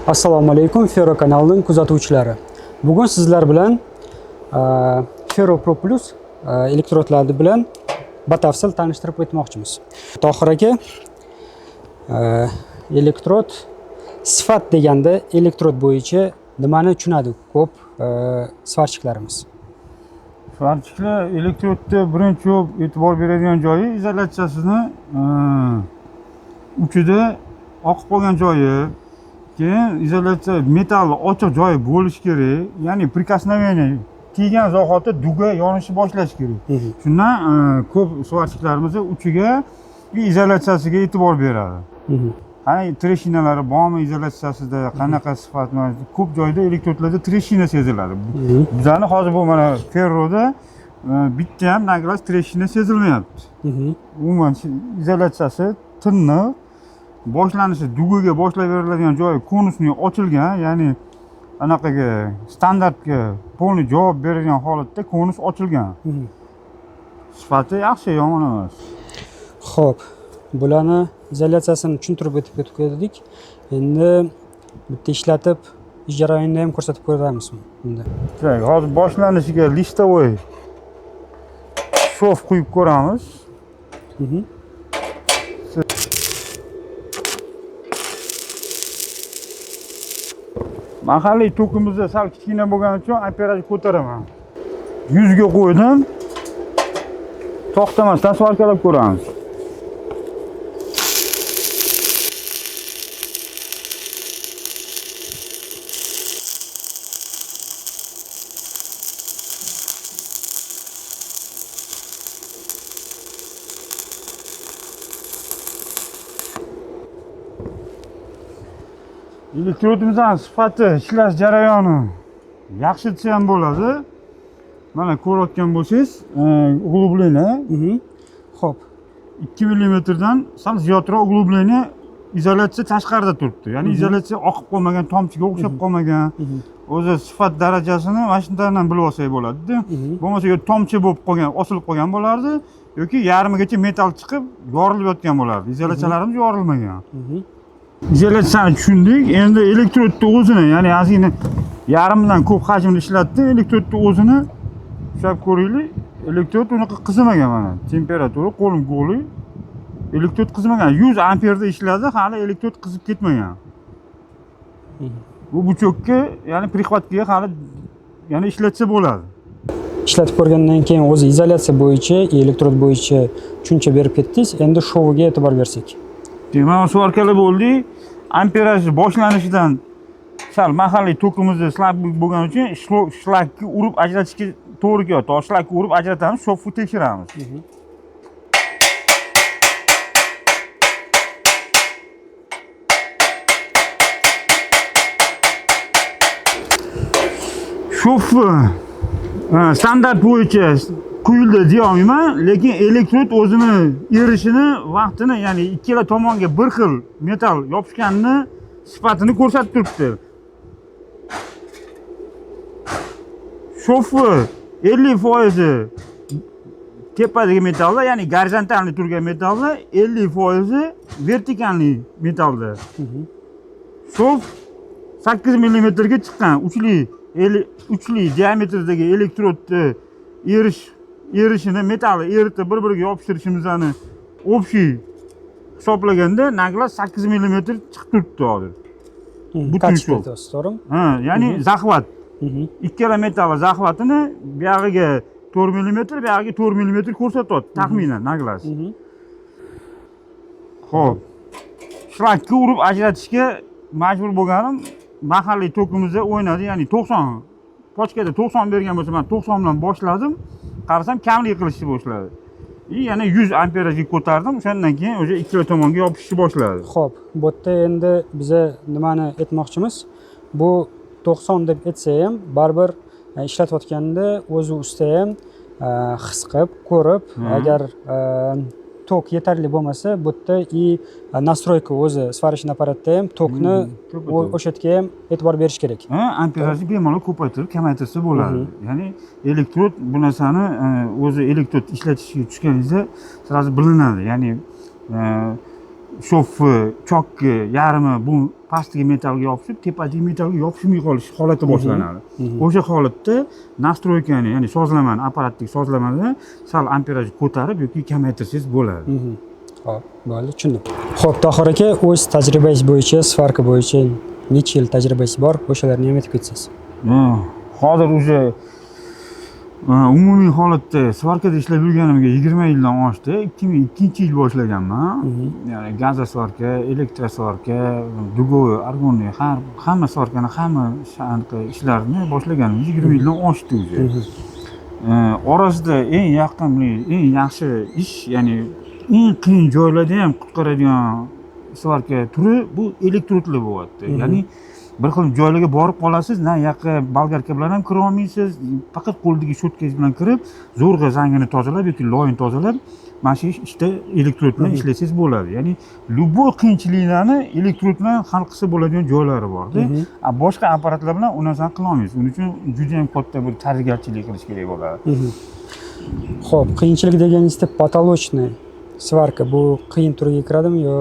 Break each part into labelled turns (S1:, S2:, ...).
S1: Assalomu alaykum, Ferro kanalining kuzatuvchilari. Bugun sizlar bilan Ferro Pro Plus elektrodlari bilan batafsil tanishtirib o'tmoqchimiz. Tohir aka, elektrod sifat deganda elektrod bo'yicha nimani tushunadi ko'p svarchiklarimiz?
S2: Svarchiklar elektrodda birinchi e'tibor beradigan joyi izolyatsiyasini uchida oqib qolgan joyi, keyin izolyatsiya metalli ochiq joyi bo'lishi kerak. Ya'ni prikosновение kiygan zahoti duga yonishni boshlash kerak. Shundan ko'p svarchiklarimiz uchiga izolyatsiyasiga e'tibor beradi. Qani treshinalari bormi izolyatsiyasida, qanaqa sifatmi? Ko'p joyda elektrodlarda treshina seziladi. Bizani hozir bu mana ferroda bitta ham naglas treshina sezilmayapti. Umuman izolyatsiyasi tinni boshlanishi dugaga boshlab beriladigan joyi konusning ochilgan, ya'ni anaqaga standartga polni javob beradigan holatda konus ochilgan. Sifati yaxshi, yomon emas.
S1: Xo'p, bularni izolyatsiyasini tushuntirib o'tib ketdik. Endi bitta ishlatib ish jarayonida ham ko'rsatib ko'ramizmi bunda?
S2: Hozir boshlanishiga listovoy shof quyib ko'ramiz. Mahalliy tokimizda sal kichkina bo'lgani uchun amperaj ko'taraman. 100 ga qo'ydim. To'xtamasdan svarkalab ko'ramiz. Elektrodimizning sifati, ishlash jarayoni yaxshi desa ham bo'ladi. Mana ko'rayotgan bo'lsangiz, uglубление.
S1: Xo'p,
S2: 2 mm dan sal ziyodroq uglубление izolyatsiya tashqarida turibdi. Ya'ni izolyatsiya oqib qolmagan, tomchiga o'xshab qolmagan. O'zi sifat darajasini mana shundan bilib olsak bo'ladi-da. Bo'lmasa tomchi bo'lib qolgan, osilib qolgan bo'lardi yoki yarmigacha metal chiqib yorilib yotgan bo'lardi. Izolyatsiyalarimiz yorilmagan. İzolyatsiyani tushundik. Endi elektrodni o'zini, ya'ni ozgina yarimdan ko'p hajmda ishlatdi. Elektrodni o'zini tushunib ko'raylik. Elektrod unaqa qizimagan mana. Temperatura qo'lim qo'li. Elektrod qizimagan. 100 amperda ishladi, hali elektrod qizib ketmagan. Bu buchokka, ya'ni prixvatga hali yana ishlatsa bo'ladi.
S1: Ishlatib ko'rgandan keyin o'zi izolyatsiya bo'yicha, elektrod bo'yicha tushuncha berib ketdingiz. Endi shoviga e'tibor bersak.
S2: Mana svarkali bo'ldi. Amperaj boshlanishidan sal mahalliy tokimizda slab bo'lgani uchun shlakni urib ajratishga to'g'ri kelyapti. Shlakni urib ajratamiz, shofni tekshiramiz. Shofni standart bo'yicha quyildi deya olmayman, lekin elektrod o'zini erishini, vaqtini, ya'ni ikkala tomonga bir xil metal yopishganini sifatini ko'rsatib turibdi. Shofi 50% tepadagi metalda, ya'ni gorizontalni turgan metalda, 50% vertikalni metalda. Shof 8 mm ga chiqqan, uchli diametrdagi elektrodni erishini metalni eritib bir-biriga yopishtirishimizni общий hisoblaganda naglas 8 mm chiqib turibdi hozir. Butun shof. Ya'ni zaxvat. Ikkala metal zaxvatini bu yog'iga 4 mm, bu yog'iga 4 mm ko'rsatyapti taxminan naglas. Xo'p. Shlakni urib ajratishga majbur bo'lganim mahalliy tokimizda o'ynadi, ya'ni 90 pochkada 90 bergan bo'lsa, men 90 bilan boshladim. Qarasam kamlik qilishni boshladi. Yana 100 amperajga ko'tardim, o'shandan keyin o'sha ikkala tomonga yopishni boshladi.
S1: Xo'p, bu yerda endi biz nimani aytmoqchimiz? Bu 90 deb aytsa ham, baribir ishlatayotganda o'zi usta ham his qilib, ko'rib, agar tok yetarli bo'lmasa, bu yerda nastroyka o'zi svarishni apparatda ham tokni o'sha yerga ham e'tibor berish kerak.
S2: Amperajni bemalol ko'paytirib, kamaytirsa bo'ladi. Ya'ni elektrod bu narsani o'zi elektrod ishlatishga tushganingizda sразу bilinadi. Ya'ni shofi, chokki, yarmi bu pastki metallga yopishib, tepadagi metallga yopishmay qolish holati boshlanadi. O'sha holatda nastroykani, ya'ni sozlamani, apparatdagi sozlamani sal amperaj ko'tarib yoki kamaytirsangiz bo'ladi.
S1: Xo'p, bo'ldi, tushundim. Xo'p, Tohir aka, o'z tajribangiz bo'yicha, svarka bo'yicha necha yil tajribangiz bor? O'shalarni ham aytib ketsangiz.
S2: Hozir o'sha umumiy holatda svarkada ishlab yurganimga 20 yildan oshdi. 2002-yil boshlaganman. Ya'ni gazosvarka, elektrosvarka, dugovoy, argonli, hamma svarkani, hamma sanaqa ishlarni boshlaganim 20 yildan oshdi o'zi. Orasida eng yoqimli, eng yaxshi ish, ya'ni eng qiyin joylarda ham qutqaradigan svarka turi bu elektrodlar bo'lyapti. Ya'ni bir xil joylarga borib qolasiz, na yoqqa bolgarka bilan ham kira olmaysiz, faqat qo'ldagi shotkangiz bilan kirib, zo'rg'a zangini tozalab yoki loyini tozalab, mana shu ishda elektrod bilan ishlasangiz bo'ladi. Ya'ni любой qiyinchiliklarni elektrod bilan hal qilsa bo'ladigan joylari bor-da. Boshqa apparatlar bilan u narsani qila olmaysiz. Uning uchun juda ham katta bir tayyorgarchilik qilish kerak bo'ladi.
S1: Xo'p, qiyinchilik deganingizda patolochniy svarka bu qiyin turiga kiradimi yo?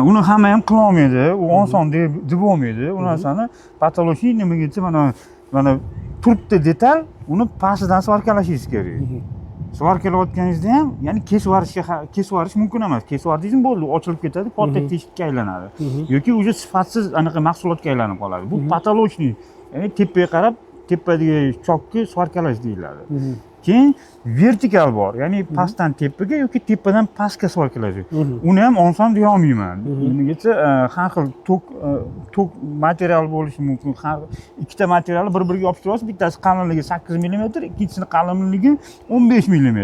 S2: Uni hamma ham qila olmaydi. U oson deb bo'lmaydi. U narsani patologiya nimaga desa, mana turibdi detal, uni pastidan svarkalashingiz kerak. Svarkalayotganingizda ham, ya'ni kesvarish mumkin emas. Kesvardingiz bo'ldi, ochilib ketadi, katta teshikka aylanadi. Yoki o'sha sifatsiz anaqa mahsulotga aylanib qoladi. Bu patologiya. Ya'ni tepaga qarab, tepadagi chokni svarkalash deyiladi. Keyin vertikal bor, ya'ni pastdan tepaga yoki tepadan pastga svarkalash. Uni ham oson deya olmayman. Nimaga har xil tok material bo'lishi mumkin. Ikkita materialni bir-biriga yopishtirib olasiz, bittasi qalinligi 8 mm, ikkinchisini qalinligi 15 mm.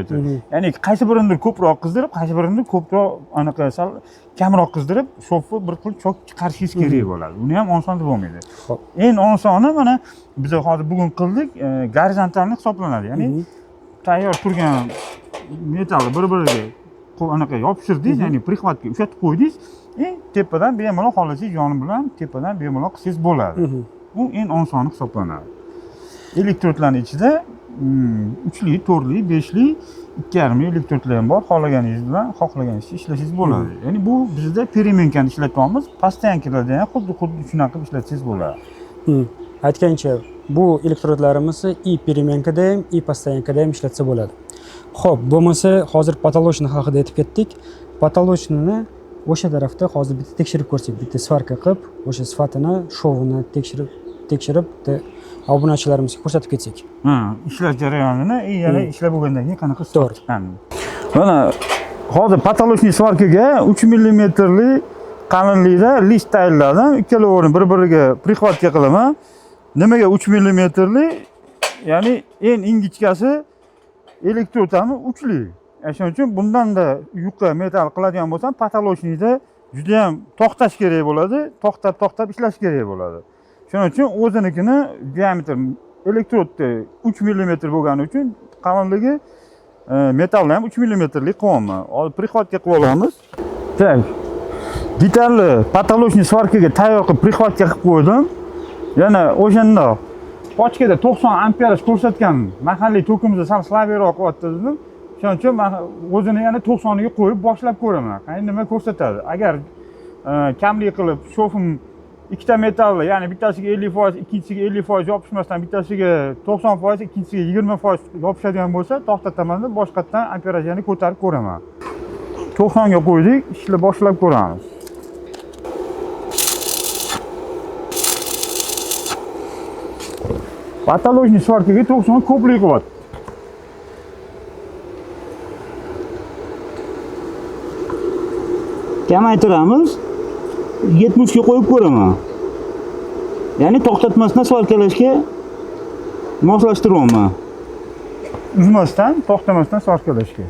S2: Ya'ni qaysi birini ko'proq qizdirib, qaysi birini ko'proq anaqa sal kamroq qizdirib, shofi bir xil chok chiqarishingiz kerak bo'ladi. Uni ham oson deb bo'lmaydi. Eng osoni mana biz hozir bugun qildik, gorizontalni hisoblanadi. Ya'ni tayyor turgan metalni bir-biriga anaqa yopishtirdingiz, ya'ni prixvatga ushatib qo'ydingiz, tepadan bemalol xohlasangiz yoni bilan tepadan bemalol qilsangiz bo'ladi. Bu eng osoni hisoblanadi. Elektrodlarning ichida 3li, 4li, 5li, 2,5 elektrodlar ham bor. Xohlaganingiz bilan xohlaganingizcha ishlashingiz bo'ladi. Ya'ni bu bizda perimenkani ishlatyapmiz, postoyankalarda ham xuddi shunaqa qilib ishlatsangiz bo'ladi.
S1: Aytgancha, bu elektrodlarimizni i perimenkada ham, i postoyankada ham ishlatsa bo'ladi. Xo'p, bo'lmasa hozir patolochni haqida aytib ketdik. Patolochnini o'sha tarafda hozir bitta tekshirib ko'rsak, bitta svarka qilib, o'sha sifatini, shovini tekshirib, obunachilarimizga ko'rsatib ketsak.
S2: Ishlash jarayonini yana ishlab bo'lgandan keyin qanaqa chiqqan. Mana hozir patolochniy svarkaga 3 mm qalinlikda list tayyorladim. Ikkalovining bir-biriga prixvatga qilaman. Nimaga 3 mm? Ya'ni eng ingichkasi elektrod ham 3li. Shuning uchun bundan-da yuqqa metal qiladigan bo'lsam, patolochniyda juda ham to'xtash kerak bo'ladi, to'xtab ishlash kerak bo'ladi. Shuning uchun o'zinikini diametr elektrodda 3 mm bo'lgani uchun qalinligi metalni ham 3 mm lik qilyapman. Hozir prixvatga qilib olamiz. Tak. Detalni patolochniy svarkaga tayyor qilib prixvatga qilib qo'ydim. Yana o'shanda pochkada 90 amperaj ko'rsatgan mahalliy tokimizni sal slabiyroq qilyapti dedim. Shuning uchun men o'zini yana 90 ga qo'yib boshlab ko'raman. Qani nima ko'rsatadi? Agar kamlik qilib shofim ikkita metalli, ya'ni bittasiga 50%, ikkinchisiga 50% yopishmasdan, bittasiga 90%, ikkinchisiga 20% yopishadigan bo'lsa, to'xtataman deb boshqatdan amperajni ko'tarib ko'raman. 90 ga qo'ydik, ishni boshlab ko'ramiz. Patolochniy svarkaga 90 ko'plik qilyapti. Kamaytiramiz, 70 ga qo'yib ko'raman. Ya'ni to'xtatmasdan svarkalashga moslashtiryapman. Uzmasdan, to'xtamasdan svarkalashga.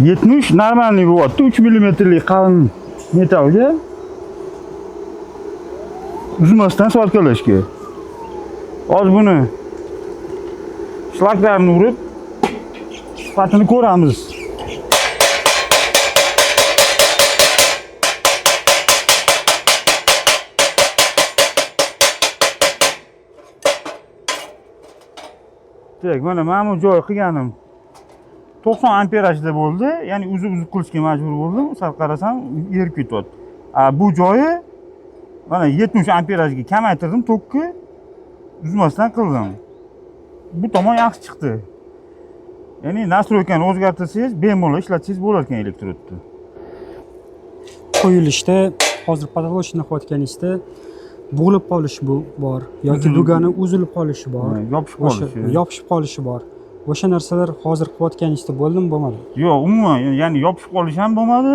S2: Yetmiş normalniy bo'lyapti, 3 mm qalin metalga uzmasdan svarkalashga. Hozir buni shlaklarni urib sifatini ko'ramiz. Tak, mana bu joy qilganim 90 amperajda bo'ldi. Ya'ni uzib qilishga majbur bo'ldim. Sal qarasam erib ketyapti. Bu joyi mana 70 amperajga kamaytirdim, tokki uzmasdan qildim. Bu tomon yaxshi chiqdi. Ya'ni nastroykani o'zgartirsangiz, bemalol ishlatsangiz bo'lar ekan elektrodni.
S1: Qo'yilishda hozir patolochni qilayotganingizda bo'g'ilib qolishi bor yoki dugani uzilib qolishi bor, yopishib qolishi bor. O'sha narsalar hozir qilayotganingizda bo'ldimi, bo'lmadi?
S2: Yo'q, umuman, ya'ni yopishib qolish ham bo'lmadi.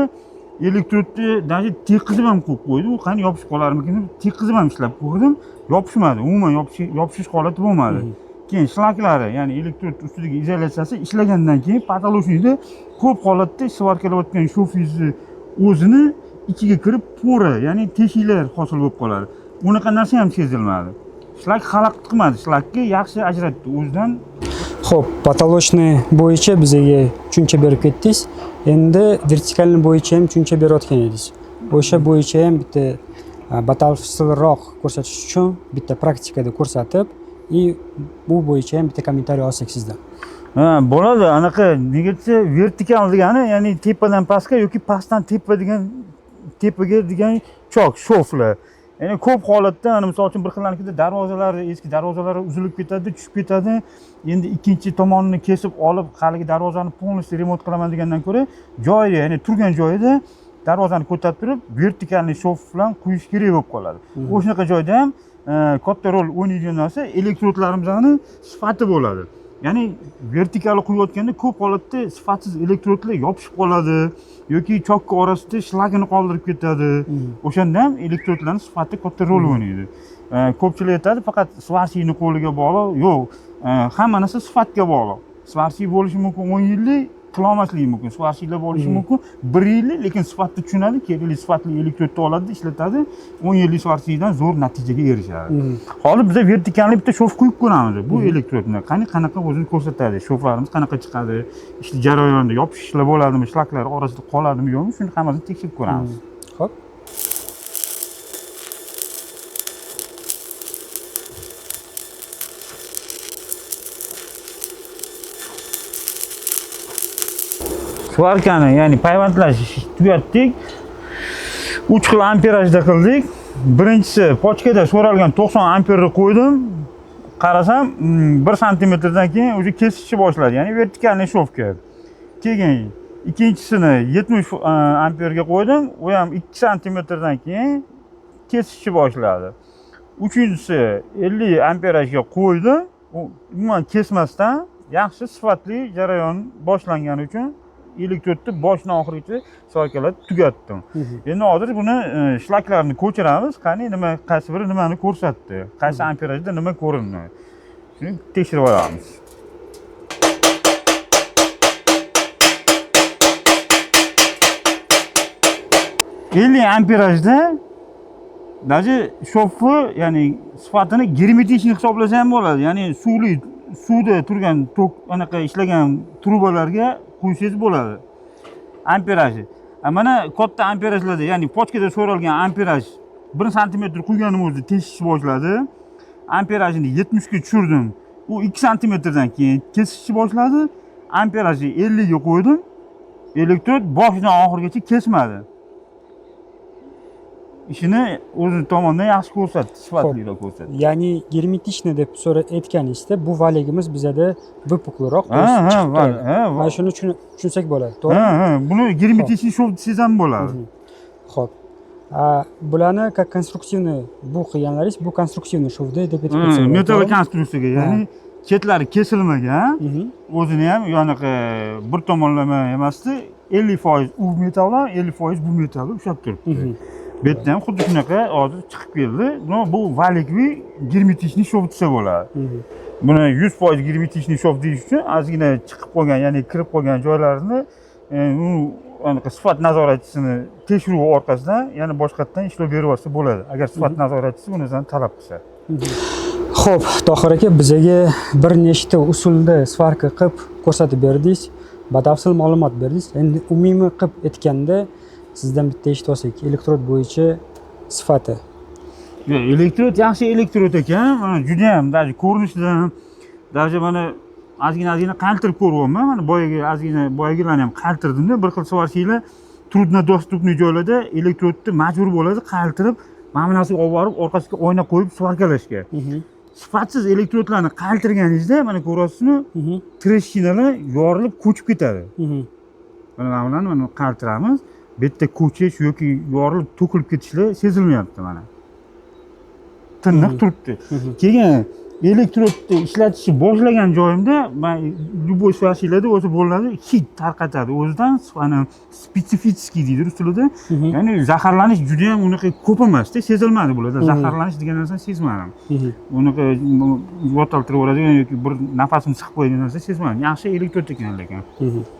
S2: Elektrodni даже teqizib ham qo'yib qo'ydi. U qani yopishib qolarmikin deb teqizib ham ishlab ko'rdim. Yopishmadi. Umuman yopishish holati bo'lmadi. Keyin shlaklari, ya'ni elektrod ustidagi izolyatsiyasi ishlagandan keyin patologiyada ko'p holatda svarkalayotgan shofingizni o'zini ichiga kirib pora, ya'ni teshiklar hosil bo'lib qoladi. Unaqa narsa ham sezilmadi. Shlak xalaqit qilmadi, shlakni yaxshi ajratdi o'zidan.
S1: Xo'p, patolochni bo'yicha bizga tushuncha berib ketdingiz. Endi vertikalni bo'yicha ham tushuncha berayotgan edingiz. O'sha bo'yicha ham bitta batafsilroq ko'rsatish uchun bitta praktikada ko'rsatib, bu bo'yicha ham bitta kommentariy olsak sizdan.
S2: Bo'ladi. Anaqa nega desa, vertikal degani, ya'ni tepadan pastga yoki pastdan tepaga degan chok, shoflar. Ya'ni ko'p holatda, misol uchun bir xillarnikida darvozalar, eski darvozalar uzilib ketadi, tushib ketadi. Endi ikkinchi tomonini kesib olib, haligi darvozani полностью remont qilaman degandan ko'ra, joyi, ya'ni turgan joyida darvozani ko'tarib turib, vertikalni shof bilan quyish kerak bo'lib qoladi. O'shanaqa joyda ham katta rol o'ynaydigan narsa elektrodlarimizni sifati bo'ladi. Ya'ni vertikal quyayotganda ko'p holatda sifatsiz elektrodlar yopishib qoladi yoki chokka orasida shlagini qoldirib ketadi. O'shanda ham elektrodlarning sifati katta rol o'ynaydi. Ko'pchilik aytadi, faqat svarsiyni qo'liga bog'liq. Yo'q, hamma narsa sifatga bog'liq. Svarsiy bo'lishi mumkin 10 yillik, qila olmasligi mumkin. Svarsiylar bo'lishi mumkin 1 yillik, lekin sifatni tushunadi, kerakli sifatli elektrodni oladi, ishlatadi, 10 yillik svarsiydan zo'r natijaga erishadi. Hozir biz vertikalni bitta shof quyib ko'ramiz. Bu elektrodni qanaqa o'zini ko'rsatadi, shoflarimiz qanaqa chiqadi, ishni jarayonida yopishishlar bo'ladimi, shlaklar orasida qoladimi yo'qmi, shuni hammasini tekshirib ko'ramiz.
S1: Xo'p.
S2: Svarkani, ya'ni payvandlash tugatdik. 3 xil amperajda qildik. Birinchisi pochkada so'ralgan 90 amperni qo'ydim. Qarasam 1 santimetrdan keyin o'zi kesishni boshladi, ya'ni vertikalniy shofka. Keyin ikkinchisini 70 amperga qo'ydim. U ham 2 santimetrdan keyin kesishni boshladi. Uchinchisi 50 amperajga qo'ydim. Umuman kesmasdan yaxshi sifatli jarayon boshlangani uchun elektrodni boshdan oxirigacha svarkalab tugatdim. Endi hozir buni shlaklarni ko'chiramiz. Qani nima, qaysi biri nimani ko'rsatdi, qaysi amperajda nima ko'rindi. Shuni tekshirib olamiz. amperajda даже shofi, ya'ni sifatini germetichni hisoblasa ham bo'ladi. Ya'ni suvda turgan tok anaqa ishlagan trubalarga qo'ysangiz bo'ladi. Amperaji. Mana katta amperajlarda, ya'ni pochkada so'ralgan amperaj 1 santimetr quyganim o'zida teshishni boshladi. Amperajini 70 ga tushirdim. U 2 santimetrdan keyin kesishni boshladi. Amperajni 50 ga qo'ydim. Elektrod boshidan oxirigacha kesmadi. Ishini o'zi tomonidan yaxshi ko'rsatdi, sifatliroq ko'rsatdi.
S1: Ya'ni germetichni deb aytganingizda, bu valigimiz bizada выпуклыroq mana shuni tushunsak bo'ladi, to'g'rimi?
S2: Buni germetichni shof desangiz ham bo'ladi.
S1: Xo'p. Bularni konstruktivniy bu qilganlaringiz, bu konstruktivniy shofda deb aytib ketsangiz.
S2: Metal konstruksiyaga, ya'ni chetlari kesilmagan, o'zini ham yo'naqa bir tomonlama emasdi, 50% u metaldan 50% bu metalni ushlab turibdi. Bu yerda ham xuddi shunaqa hozir chiqib keldi. Bu valikli germetichniy shof desa bo'ladi. Buni 100% germetichniy shof deyish uchun ozgina chiqib qolgan, ya'ni kirib qolgan joylarini anaqa sifat nazoratchisini tekshiruvi orqasidan yana boshqatdan ishlov berib olsa bo'ladi. Agar sifat nazoratchisi buni talab qilsa.
S1: Xo'p, Tohir aka, bizga bir nechta usulda svarka qilib ko'rsatib berdingiz, batafsil ma'lumot berdingiz. Endi umumiy qilib aytganda sizdan bitta eshitib olsak, elektrod bo'yicha sifati.
S2: Elektrod yaxshi elektrod ekan. Mana juda ham даже ko'rinishidan даже mana ozgina qaltirib ko'ryapman. Mana boyagilarni ham qaltirdimda. Bir xil svarshiylar trudnodostupniy joylarda elektrodni majbur bo'ladi qaltirib, mana bu narsaga olib borib orqasiga oyna qo'yib svarkalashga. Sifatsiz elektrodlarni qaltirganingizda mana ko'rasizmi, treshkinalar yorilib ko'chib ketadi. Mana bularni mana qaltiramiz. Bu yerda ko'chish yoki yorilib to'kilib ketishlar sezilmayapti mana. Tiniq turibdi. Keyin elektrodni ishlatishni boshlagan joyimda men любой svarshiylarda o'zi bo'ladi, hid tarqatadi o'zidan, mana spetsifический deydi rus tilida. Ya'ni zaharlanish juda ham unaqa ko'p emas-da, sezilmadi bularda. Zaharlanish degan narsani sezmadim. Unaqa yo'taltirib yuboradigan yoki bir nafasini siqib qo'ygan narsa sezmadim. Yaxshi elektrod ekan lekin.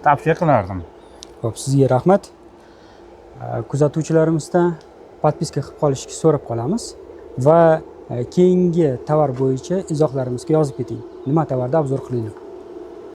S2: Tavsiya qilardim.
S1: Xo'p, sizga rahmat. Kuzatuvchilarimizdan podpiska qilib qolishni so'rab qolamiz va keyingi tovar bo'yicha izohlarimizga yozib keting. Nima tovarda obzor qilinadi?